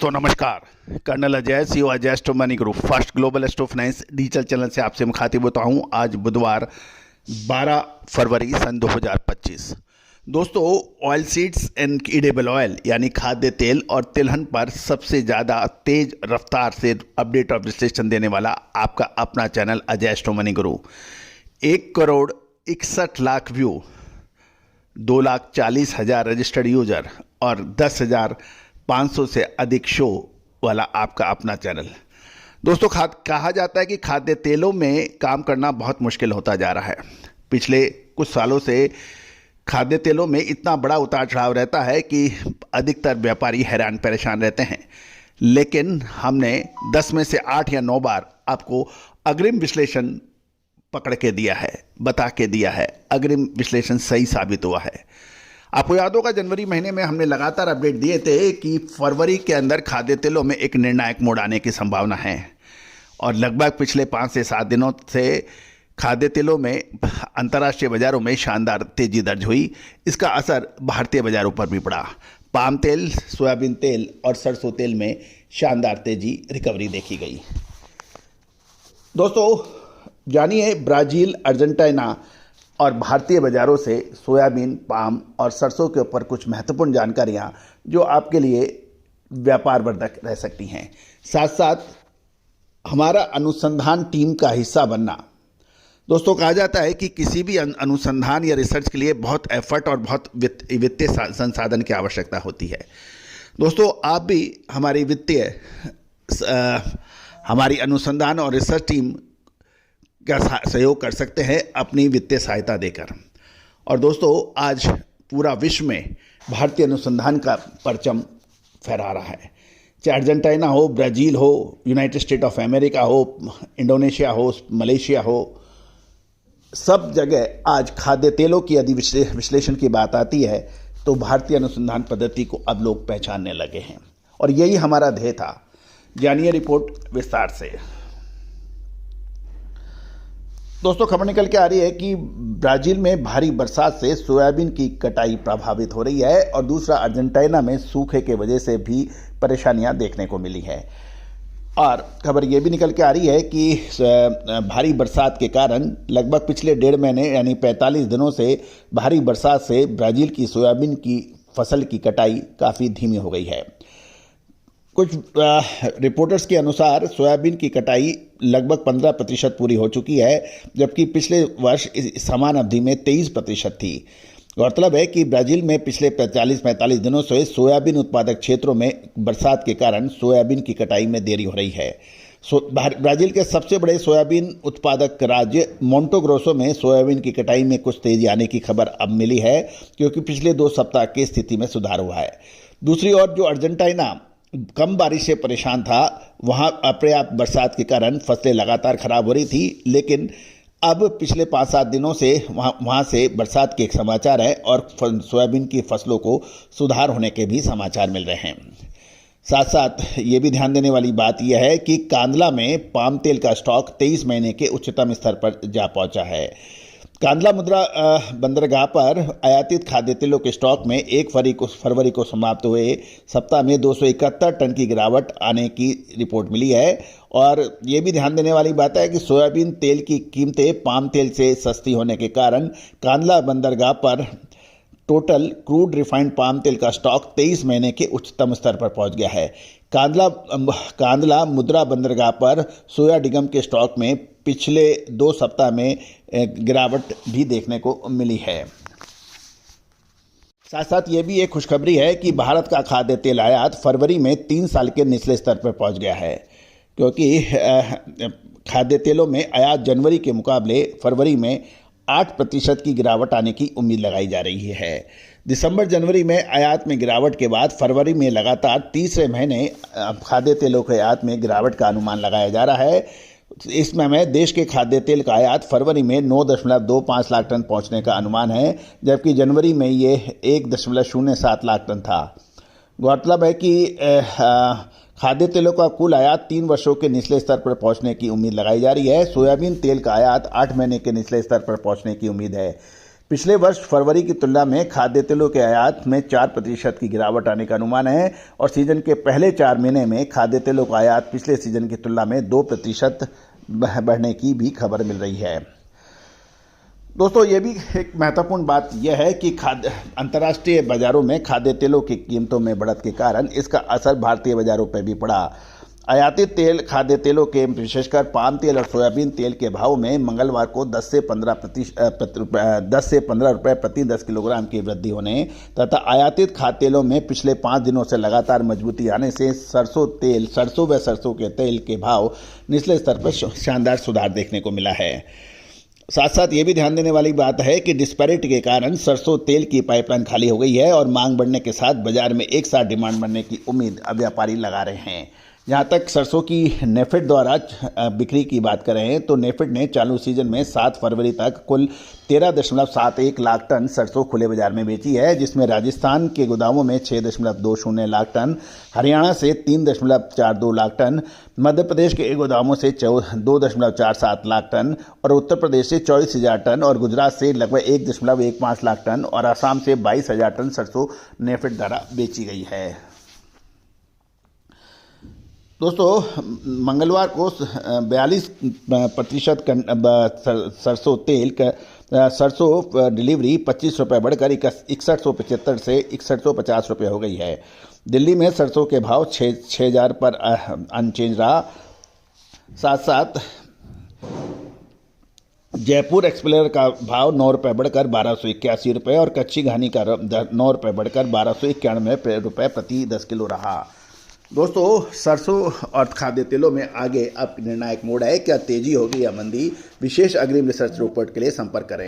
दोस्तों नमस्कार। Colonel Ajay, CEO Ajay stock money group first global stock finance digital channel से आपसे मुखातिब होता हूं। आज बुधवार 12 फरवरी सन 2025। दोस्तों, oil seeds and edible oil यानी खाद्य तेल और तिलहन पर सबसे ज़्यादा तेज रफ्तार से अपडेट और विश्लेषण देने वाला आपका अपना channel Ajay stock money group. 1,61,00,000 view, 2,40,000 registered user और 10,500 से अधिक शो वाला आपका अपना चैनल। दोस्तों, कहा जाता है कि खाद्य तेलों में काम करना बहुत मुश्किल होता जा रहा है। पिछले कुछ सालों से खाद्य तेलों में इतना बड़ा उतार चढ़ाव रहता है कि अधिकतर व्यापारी हैरान परेशान रहते हैं। लेकिन हमने 10 में से 8 या 9 बार आपको अग्रिम विश्लेषण पकड़ के दिया है, बता के दिया है। अग्रिम विश्लेषण सही साबित हुआ है। आपको याद होगा, जनवरी महीने में हमने लगातार अपडेट दिए थे कि फरवरी के अंदर खाद्य तेलों में एक निर्णायक मोड़ आने की संभावना है और लगभग पिछले 5 से 7 दिनों से खाद्य तेलों में अंतर्राष्ट्रीय बाजारों में शानदार तेजी दर्ज हुई। इसका असर भारतीय बाजारों पर भी पड़ा। पाम तेल, सोयाबीन तेल और सरसों तेल में शानदार तेजी रिकवरी देखी गई। दोस्तों, जानिए ब्राजील, अर्जेंटीना और भारतीय बाजारों से सोयाबीन, पाम और सरसों के ऊपर कुछ महत्वपूर्ण जानकारियां जो आपके लिए व्यापार वर्धक रह सकती हैं। साथ साथ हमारा अनुसंधान टीम का हिस्सा बनना। दोस्तों, कहा जाता है कि किसी भी अनुसंधान या रिसर्च के लिए बहुत एफर्ट और बहुत वित्तीय संसाधन की आवश्यकता होती है। दोस्तों, आप भी हमारी अनुसंधान और रिसर्च टीम का सहयोग कर सकते हैं अपनी वित्तीय सहायता देकर। और दोस्तों, आज पूरा विश्व में भारतीय अनुसंधान का परचम फहरा रहा है। चाहे अर्जेंटीना हो, ब्राज़ील हो, यूनाइटेड स्टेट ऑफ अमेरिका हो, इंडोनेशिया हो, मलेशिया हो, सब जगह आज खाद्य तेलों की यदि विश्लेषण की बात आती है तो भारतीय अनुसंधान पद्धति को अब लोग पहचानने लगे हैं और यही हमारा ध्येय था। जानिए रिपोर्ट विस्तार से। दोस्तों, खबर निकल के आ रही है कि ब्राजील में भारी बरसात से सोयाबीन की कटाई प्रभावित हो रही है और दूसरा अर्जेंटीना में सूखे के वजह से भी परेशानियां देखने को मिली है। और खबर यह भी निकल के आ रही है कि भारी बरसात के कारण लगभग पिछले 1.5 महीने यानी 45 दिनों से भारी बरसात से ब्राजील की सोयाबीन की फसल की कटाई काफ़ी धीमी हो गई है। कुछ रिपोर्टर्स के अनुसार सोयाबीन की कटाई लगभग 15% पूरी हो चुकी है, जबकि पिछले वर्ष इस समान अवधि में 23% थी। गौरतलब है कि ब्राजील में पिछले 45 दिनों से सोयाबीन उत्पादक क्षेत्रों में बरसात के कारण सोयाबीन की कटाई में देरी हो रही है। ब्राजील के सबसे बड़े सोयाबीन उत्पादक राज्य मोंटो ग्रोसो में सोयाबीन की कटाई में कुछ तेजी आने की खबर अब मिली है, क्योंकि पिछले 2 सप्ताह की स्थिति में सुधार हुआ है। दूसरी ओर जो अर्जेंटीना कम बारिश से परेशान था, वहाँ अपर्याप्त बरसात के कारण फसलें लगातार खराब हो रही थी, लेकिन अब पिछले 5-7 दिनों से वहाँ से बरसात के समाचार हैं और सोयाबीन की फसलों को सुधार होने के भी समाचार मिल रहे हैं। साथ साथ ये भी ध्यान देने वाली बात यह है कि कांदला में पाम तेल का स्टॉक 23 महीने के उच्चतम स्तर पर जा पहुंचा है। कांदला मुद्रा बंदरगाह पर आयातित खाद्य तेलों के स्टॉक में 1 फरवरी को समाप्त हुए सप्ताह में 271 टन की गिरावट आने की रिपोर्ट मिली है। और ये भी ध्यान देने वाली बात है कि सोयाबीन तेल की कीमतें पाम तेल से सस्ती होने के कारण कांदला बंदरगाह पर टोटल क्रूड रिफाइंड पाम तेल का स्टॉक 23 महीने के उच्चतम स्तर पर पहुंच गया है। कांदला मुद्रा बंदरगाह पर सोया डिगम के स्टॉक में पिछले 2 सप्ताह में गिरावट भी देखने को मिली है। साथ साथ ये भी एक खुशखबरी है कि भारत का खाद्य तेल आयात फरवरी में 3 साल के निचले स्तर पर पहुंच गया है, क्योंकि खाद्य तेलों में आयात जनवरी के मुकाबले फरवरी में 8% की गिरावट आने की उम्मीद लगाई जा रही है। दिसंबर जनवरी में आयात में गिरावट के बाद फरवरी में लगातार तीसरे महीने खाद्य तेलों के आयात में गिरावट का अनुमान लगाया जा रहा है। इस में देश के खाद्य तेल का आयात फरवरी में 9.25 लाख टन पहुंचने का अनुमान है, जबकि जनवरी में ये 1.07 लाख टन था। गौरतलब है कि खाद्य तेलों का कुल आयात 3 वर्षों के निचले स्तर पर पहुंचने की उम्मीद लगाई जा रही है। सोयाबीन तेल का आयात 8 महीने के निचले स्तर पर पहुंचने की उम्मीद है। पिछले वर्ष फरवरी की तुलना में खाद्य तेलों के आयात में 4% की गिरावट आने का अनुमान है और सीजन के पहले 4 महीने में खाद्य तेलों का आयात पिछले सीजन की तुलना में 2% बढ़ने की भी खबर मिल रही है। दोस्तों, ये भी एक महत्वपूर्ण बात यह है कि अंतर्राष्ट्रीय बाजारों में खाद्य तेलों की कीमतों में बढ़त के कारण इसका असर भारतीय बाजारों पर भी पड़ा। आयातित तेल खाद्य तेलों के विशेषकर पाम तेल और सोयाबीन तेल के भाव में मंगलवार को 10 से 15 रुपये प्रति 10 किलोग्राम की वृद्धि होने तथा आयातित खाद्य तेलों में पिछले 5 दिनों से लगातार मजबूती आने से सरसों के तेल के भाव निचले स्तर पर शानदार सुधार देखने को मिला है। साथ साथ ये भी ध्यान देने वाली बात है कि डिस्पैरिटी के कारण सरसों तेल की पाइपलाइन खाली हो गई है और मांग बढ़ने के साथ बाजार में एक साथ डिमांड बढ़ने की उम्मीद अब व्यापारी लगा रहे हैं। जहाँ तक सरसों की नेफेड द्वारा बिक्री की बात करें तो नेफेड ने चालू सीजन में 7 फरवरी तक कुल 13.71 लाख टन सरसों खुले बाजार में बेची है, जिसमें राजस्थान के गोदामों में 6.20 लाख टन, हरियाणा से 3.42 लाख टन, मध्य प्रदेश के गोदामों से 2.47 लाख टन और उत्तर प्रदेश से 24,000 टन और गुजरात से लगभग 1.15 लाख टन और असम से 22,000 टन सरसों नेफेड द्वारा बेची गई है। दोस्तों, मंगलवार को 42% सरसों डिलीवरी 25 रुपये बढ़कर 6175 से 6150 रुपये हो गई है। दिल्ली में सरसों के भाव 6,000 पर अनचेंज रहा। साथ साथ जयपुर एक्सप्लेयर का भाव 9 रुपये बढ़कर 1281 रुपये और कच्ची घानी का 9 रुपये बढ़कर 1291 रुपये प्रति 10 किलो रहा। दोस्तों, सरसों और खाद्य तेलों में आगे अब निर्णायक मोड़ है। क्या तेजी होगी या मंदी? विशेष अग्रिम रिसर्च रिपोर्ट के लिए संपर्क करें।